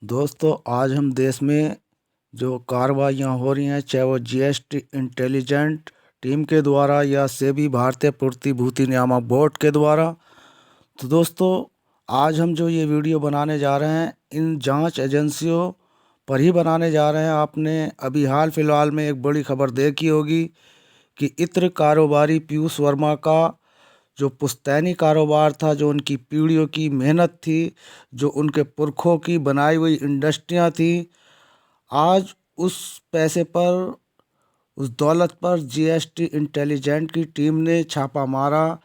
दोस्तों, आज हम देश में जो कार्रवाइयाँ हो रही हैं, चाहे वो जीएसटी इंटेलिजेंट टीम के द्वारा या सेबी भारतीय प्रतिभूति नियामक बोर्ड के द्वारा। तो दोस्तों, आज हम जो ये वीडियो बनाने जा रहे हैं, इन जांच एजेंसियों पर ही बनाने जा रहे हैं। आपने अभी हाल फिलहाल में एक बड़ी खबर देखी होगी कि इत्र कारोबारी पीयूष वर्मा का जो पुश्तैनी कारोबार था, जो उनकी पीढ़ियों की मेहनत थी, जो उनके पुरखों की बनाई हुई इंडस्ट्रियां थी, आज उस पैसे पर, उस दौलत पर जीएसटी इंटेलिजेंट की टीम ने छापा मारा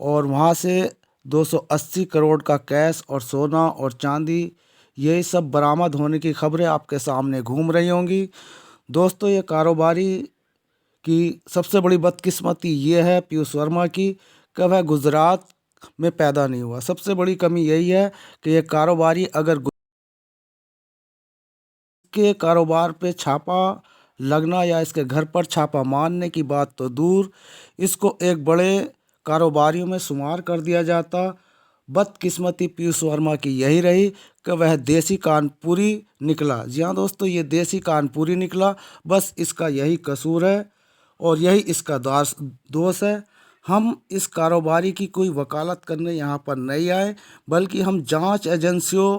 और वहाँ से 280 करोड़ का कैश और सोना और चांदी, यही सब बरामद होने की खबरें आपके सामने घूम रही होंगी। दोस्तों, ये कारोबारी की सबसे बड़ी बदकिस्मती ये है पीयूष वर्मा की, कि वह गुजरात में पैदा नहीं हुआ। सबसे बड़ी कमी यही है कि ये कारोबारी अगर के कारोबार पे छापा लगना या इसके घर पर छापा मारने की बात तो दूर, इसको एक बड़े कारोबारियों में शुमार कर दिया जाता। बदकिस्मती पीयूष वर्मा की यही रही कि वह देसी कानपुरी निकला। जी हाँ दोस्तों, ये देसी कानपुरी निकला। बस इसका यही कसूर है और यही इसका दोष है। हम इस कारोबारी की कोई वकालत करने यहाँ पर नहीं आए, बल्कि हम जांच एजेंसियों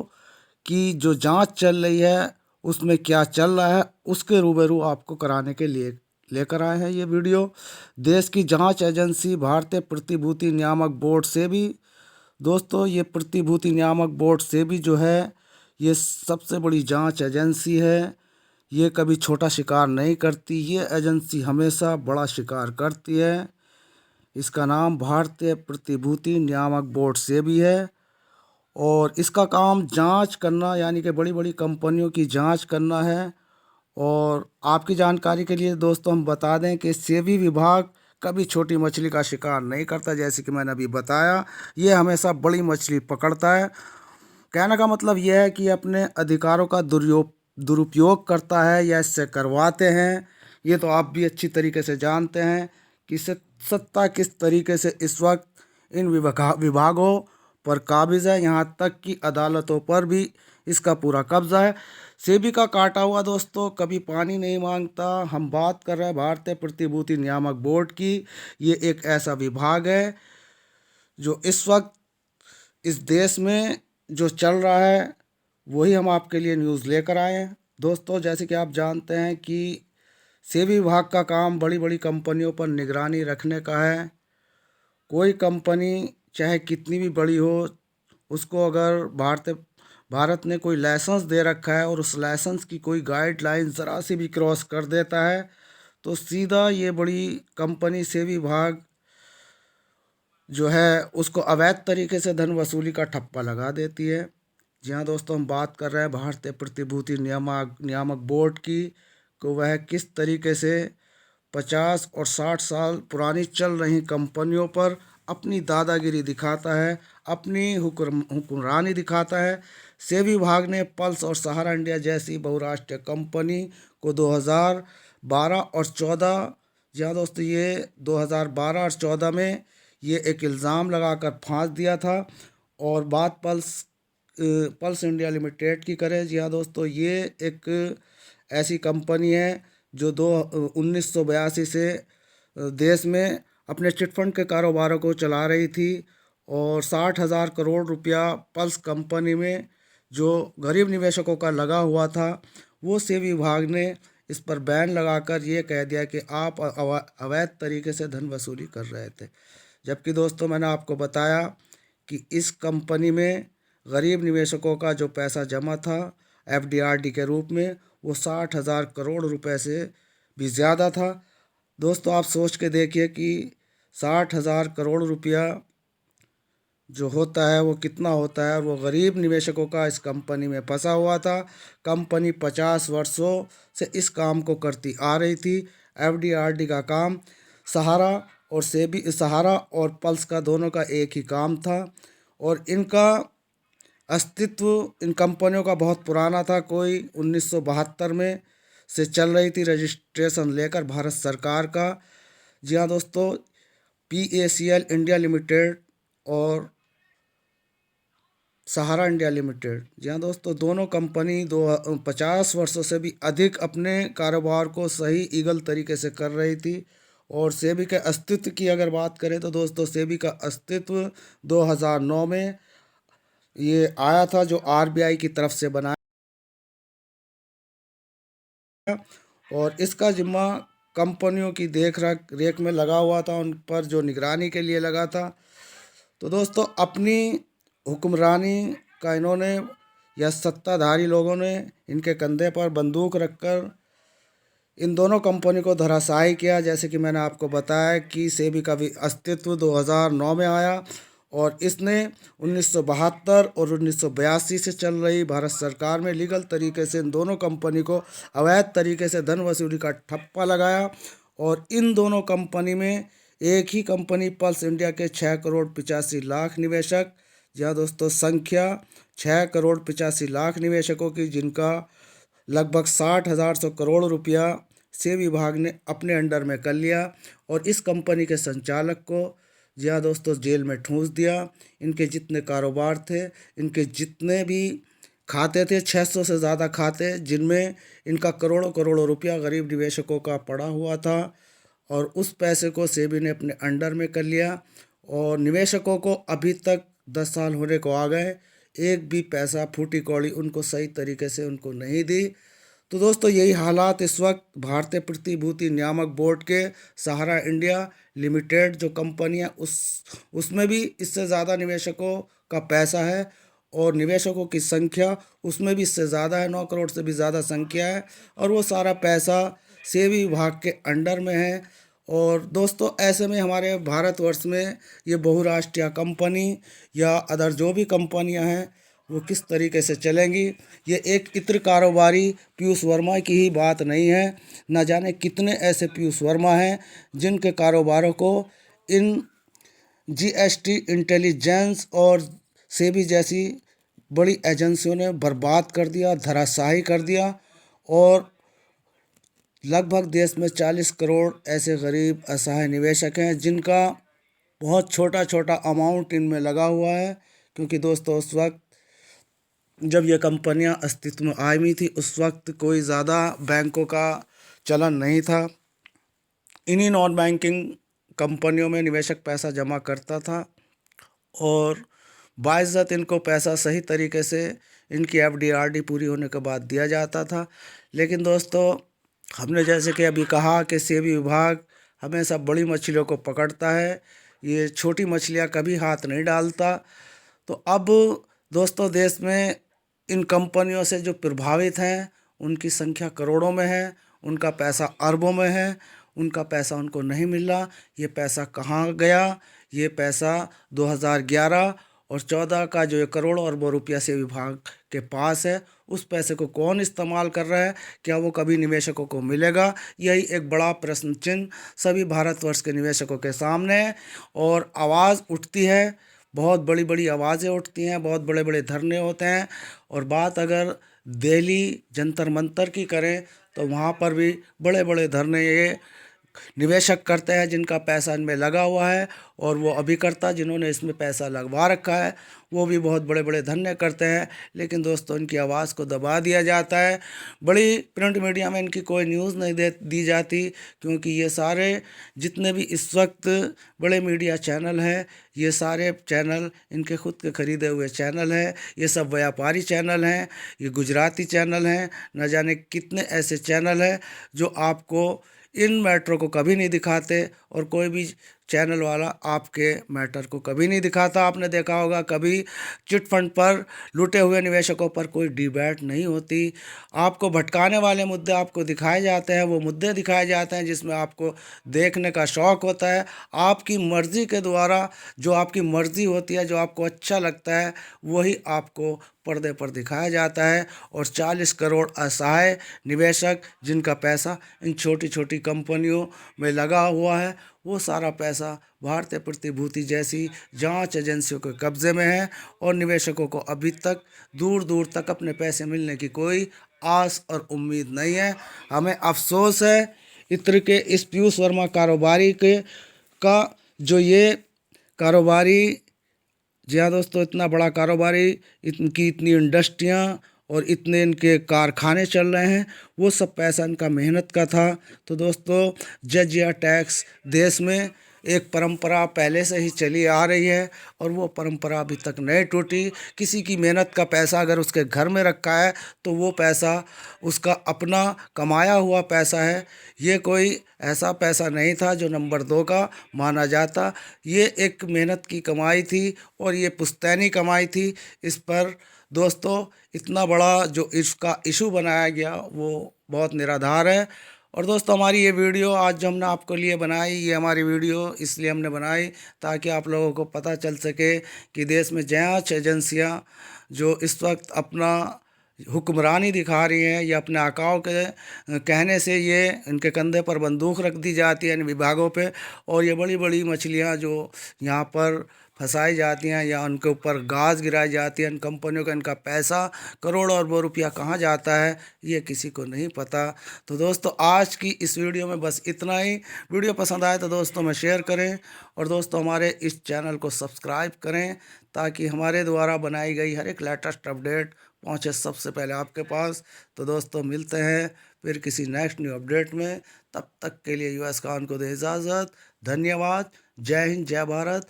की जो जांच चल रही है, उसमें क्या चल रहा है, उसके रूबरू आपको कराने के लिए लेकर आए हैं ये वीडियो। देश की जांच एजेंसी भारतीय प्रतिभूति नियामक बोर्ड से भी, दोस्तों ये प्रतिभूति नियामक बोर्ड से भी जो है, ये सबसे बड़ी जांच एजेंसी है। ये कभी छोटा शिकार नहीं करती, ये एजेंसी हमेशा बड़ा शिकार करती है। इसका नाम भारतीय प्रतिभूति नियामक बोर्ड से भी है और इसका काम जांच करना, यानी कि बड़ी बड़ी कंपनियों की जांच करना है। और आपकी जानकारी के लिए दोस्तों हम बता दें कि सेबी विभाग कभी छोटी मछली का शिकार नहीं करता। जैसे कि मैंने अभी बताया, ये हमेशा बड़ी मछली पकड़ता है। कहने का मतलब यह है कि अपने अधिकारों का दुरुपयोग करता है या इससे करवाते हैं। ये तो आप भी अच्छी तरीके से जानते हैं कि सत्ता किस तरीके से इस वक्त इन विभागों पर काबिज है। यहाँ तक कि अदालतों पर भी इसका पूरा कब्जा है। सेबी का काटा हुआ दोस्तों कभी पानी नहीं मांगता। हम बात कर रहे हैं भारतीय प्रतिभूति नियामक बोर्ड की। ये एक ऐसा विभाग है जो इस वक्त इस देश में जो चल रहा है, वही हम आपके लिए न्यूज़ लेकर आए हैं। दोस्तों, जैसे कि आप जानते हैं कि सेबी विभाग का काम बड़ी बड़ी कंपनियों पर निगरानी रखने का है। कोई कंपनी चाहे कितनी भी बड़ी हो, उसको अगर भारत ने कोई लाइसेंस दे रखा है और उस लाइसेंस की कोई गाइडलाइन ज़रा सी भी क्रॉस कर देता है, तो सीधा ये बड़ी कंपनी सेबी विभाग जो है उसको अवैध तरीके से धन वसूली का ठप्पा लगा देती है। जी हाँ दोस्तों, हम बात कर रहे हैं भारतीय प्रतिभूति नियामक बोर्ड की, कि वह किस तरीके से 50 और 60 साल पुरानी चल रही कंपनियों पर अपनी दादागिरी दिखाता है, अपनी हुक्मरानी दिखाता है। सेबी विभाग ने पल्स और सहारा इंडिया जैसी बहुराष्ट्रीय कंपनी को 2012 और 14, जी हाँ दोस्तों, ये 2012 और 14 में ये एक इल्ज़ाम लगाकर फांस दिया था। और बात पल्स इंडिया लिमिटेड की करें, जी हाँ दोस्तों, ये एक ऐसी कंपनी है जो 1982 से देश में अपने चिटफंड के कारोबारों को चला रही थी। और 60,000 करोड़ रुपया पल्स कंपनी में जो गरीब निवेशकों का लगा हुआ था, वो सेबी विभाग ने इस पर बैन लगाकर ये कह दिया कि आप अवैध तरीके से धन वसूली कर रहे थे। जबकि दोस्तों, मैंने आपको बताया कि इस कंपनी में गरीब निवेशकों का जो पैसा जमा था एफडीआरडी के रूप में, वो 60,000 करोड़ रुपए से भी ज़्यादा था। दोस्तों, आप सोच के देखिए कि 60,000 करोड़ रुपया जो होता है वो कितना होता है, और वो गरीब निवेशकों का इस कंपनी में फंसा हुआ था। कंपनी 50 वर्षों से इस काम को करती आ रही थी। एफडीआरडी का काम सहारा और पल्स का दोनों का एक ही काम था। और इनका अस्तित्व इन कंपनियों का बहुत पुराना था। कोई 1972 में से चल रही थी, रजिस्ट्रेशन लेकर भारत सरकार का। जी हाँ दोस्तों, पीएसीएल इंडिया लिमिटेड और सहारा इंडिया लिमिटेड। जी हाँ दोस्तों, दोनों कंपनी 50 वर्षों से भी अधिक अपने कारोबार को सही ईगल तरीके से कर रही थी। और सेबी के अस्तित्व की अगर बात करें तो दोस्तों, सेबी का अस्तित्व 2009 में ये आया था, जो आरबीआई की तरफ से बनाया, और इसका जिम्मा कंपनियों की देख रेख रेख में लगा हुआ था, उन पर जो निगरानी के लिए लगा था। तो दोस्तों, अपनी हुक्मरानी का इन्होंने, या सत्ताधारी लोगों ने इनके कंधे पर बंदूक रखकर इन दोनों कंपनी को धराशायी किया। जैसे कि मैंने आपको बताया कि सेबी का भी अस्तित्व 2009 में आया, और इसने 1972 और 1982 से चल रही भारत सरकार में लीगल तरीके से इन दोनों कंपनी को अवैध तरीके से धन वसूली का ठप्पा लगाया। और इन दोनों कंपनी में एक ही कंपनी पल्स इंडिया के 6 करोड़ 85 लाख निवेशक, जहाँ दोस्तों संख्या 6 करोड़ 85 लाख निवेशकों की, जिनका लगभग 60,100 करोड़ रुपया से विभाग ने अपने अंडर में कर लिया। और इस कंपनी के संचालक को, जी हाँ दोस्तों, जेल में ठूंस दिया। इनके जितने कारोबार थे, इनके जितने भी खाते थे, 600 से ज़्यादा खाते, जिनमें इनका करोड़ों करोड़ों रुपया गरीब निवेशकों का पड़ा हुआ था, और उस पैसे को सेबी ने अपने अंडर में कर लिया। और निवेशकों को अभी तक 10 साल होने को आ गए, एक भी पैसा फूटी कौड़ी उनको सही तरीके से उनको नहीं दी। तो दोस्तों, यही हालात इस वक्त भारतीय प्रतिभूति नियामक बोर्ड के सहारा इंडिया लिमिटेड जो कंपनी है, उसमें भी इससे ज़्यादा निवेशकों का पैसा है, और निवेशकों की संख्या उसमें भी इससे ज़्यादा है, 9 करोड़ से भी ज़्यादा संख्या है, और वो सारा पैसा सेबी विभाग के अंडर में है। और दोस्तों, ऐसे में हमारे भारतवर्ष में ये बहुराष्ट्रीय कंपनी या अदर जो भी कंपनियां हैं, वो किस तरीके से चलेंगी। ये एक इत्र कारोबारी पीयूष वर्मा की ही बात नहीं है, न जाने कितने ऐसे पीयूष वर्मा हैं जिनके कारोबारों को इन जीएसटी, इंटेलिजेंस और सेबी जैसी बड़ी एजेंसियों ने बर्बाद कर दिया, धराशायी कर दिया। और लगभग देश में 40 करोड़ ऐसे गरीब असहाय निवेशक हैं जिनका बहुत छोटा छोटा अमाउंट इनमें लगा हुआ है। क्योंकि दोस्तों, उस वक्त जब ये कंपनियां अस्तित्व में आई हुई थी, उस वक्त कोई ज़्यादा बैंकों का चलन नहीं था। इन्हीं नॉन बैंकिंग कंपनियों में निवेशक पैसा जमा करता था, और बाइज़्ज़त इनको पैसा सही तरीके से इनकी एफडी आरडी पूरी होने के बाद दिया जाता था। लेकिन दोस्तों, हमने जैसे कि अभी कहा कि सेबी विभाग हमेशा बड़ी मछलियों को पकड़ता है, ये छोटी मछलियाँ कभी हाथ नहीं डालता। तो अब दोस्तों, देश में इन कंपनियों से जो प्रभावित हैं, उनकी संख्या करोड़ों में है, उनका पैसा अरबों में है, उनका पैसा उनको नहीं मिल रहा। ये पैसा कहाँ गया? ये पैसा 2011 और 14 का जो 1 करोड़ अरबों रुपया से विभाग के पास है, उस पैसे को कौन इस्तेमाल कर रहा है? क्या वो कभी निवेशकों को मिलेगा? यही एक बड़ा प्रश्न चिन्ह सभी भारतवर्ष के निवेशकों के सामने है। और आवाज़ उठती है, बहुत बड़ी बड़ी आवाज़ें उठती हैं, बहुत बड़े बड़े धरने होते हैं। और बात अगर दिल्ली जंतर मंतर की करें, तो वहाँ पर भी बड़े बड़े धरने ये निवेशक करते हैं जिनका पैसा इनमें लगा हुआ है। और वो अभिकर्ता जिन्होंने इसमें पैसा लगवा रखा है, वो भी बहुत बड़े बड़े धरने करते हैं। लेकिन दोस्तों, इनकी आवाज़ को दबा दिया जाता है। बड़ी प्रिंट मीडिया में इनकी कोई न्यूज़ नहीं दी जाती, क्योंकि ये सारे जितने भी इस वक्त बड़े मीडिया चैनल हैं, ये सारे चैनल इनके खुद के खरीदे हुए चैनल हैं। ये सब व्यापारी चैनल हैं, ये गुजराती चैनल हैं, न जाने कितने ऐसे चैनल हैं जो आपको इन मैटरों को कभी नहीं दिखाते। और कोई भी चैनल वाला आपके मैटर को कभी नहीं दिखाता। आपने देखा होगा, कभी चिट फंड पर लूटे हुए निवेशकों पर कोई डिबेट नहीं होती। आपको भटकाने वाले मुद्दे आपको दिखाए जाते हैं, वो मुद्दे दिखाए जाते हैं जिसमें आपको देखने का शौक़ होता है। आपकी मर्ज़ी के द्वारा जो आपकी मर्ज़ी होती है, जो आपको अच्छा लगता है, वही आपको पर्दे पर दिखाया जाता है। और 40 करोड़ असहाय निवेशक जिनका पैसा इन छोटी छोटी कंपनियों में लगा हुआ है, वो सारा पैसा भारतीय प्रतिभूति जैसी जांच एजेंसियों के कब्ज़े में है। और निवेशकों को अभी तक दूर दूर तक अपने पैसे मिलने की कोई आस और उम्मीद नहीं है। हमें अफसोस है इत्र के इस पीयूष वर्मा कारोबारी के का, जो ये कारोबारी जी हाँ दोस्तों, इतना बड़ा कारोबारी, इनकी इतनी इंडस्ट्रियाँ और इतने इनके कारखाने चल रहे हैं, वो सब पैसा इनका मेहनत का था। तो दोस्तों, जजिया टैक्स देश में एक परंपरा पहले से ही चली आ रही है और वो परंपरा अभी तक नहीं टूटी। किसी की मेहनत का पैसा अगर उसके घर में रखा है तो वो पैसा उसका अपना कमाया हुआ पैसा है। ये कोई ऐसा पैसा नहीं था जो नंबर 2 का माना जाता। ये एक मेहनत की कमाई थी और ये पुश्तैनी कमाई थी। इस पर दोस्तों इतना बड़ा जो इसका इशू बनाया गया वो बहुत निराधार है। और दोस्तों, हमारी ये वीडियो आज जो हमने आपके लिए बनाई, ये हमारी वीडियो इसलिए हमने बनाई ताकि आप लोगों को पता चल सके कि देश में जांच एजेंसियां जो इस वक्त अपना हुक्मरानी दिखा रही हैं, या अपने आकाओं के कहने से ये इनके कंधे पर बंदूक रख दी जाती है इन विभागों पे, और ये बड़ी बड़ी मछलियाँ जो यहाँ पर फंसाई जाती हैं या उनके ऊपर गाज गिराई जाती है, इन कंपनियों का इनका पैसा करोड़ और वो रुपया कहाँ जाता है ये किसी को नहीं पता। तो दोस्तों, आज की इस वीडियो में बस इतना ही। वीडियो पसंद आए तो दोस्तों में शेयर करें और दोस्तों हमारे इस चैनल को सब्सक्राइब करें ताकि हमारे द्वारा बनाई गई हर एक लेटेस्ट अपडेट पहुँचे सबसे पहले आपके पास। तो दोस्तों, मिलते हैं फिर किसी नेक्स्ट न्यू अपडेट में। तब तक के लिए यूएस खान को दे इजाज़त। धन्यवाद। जय हिंद, जय भारत।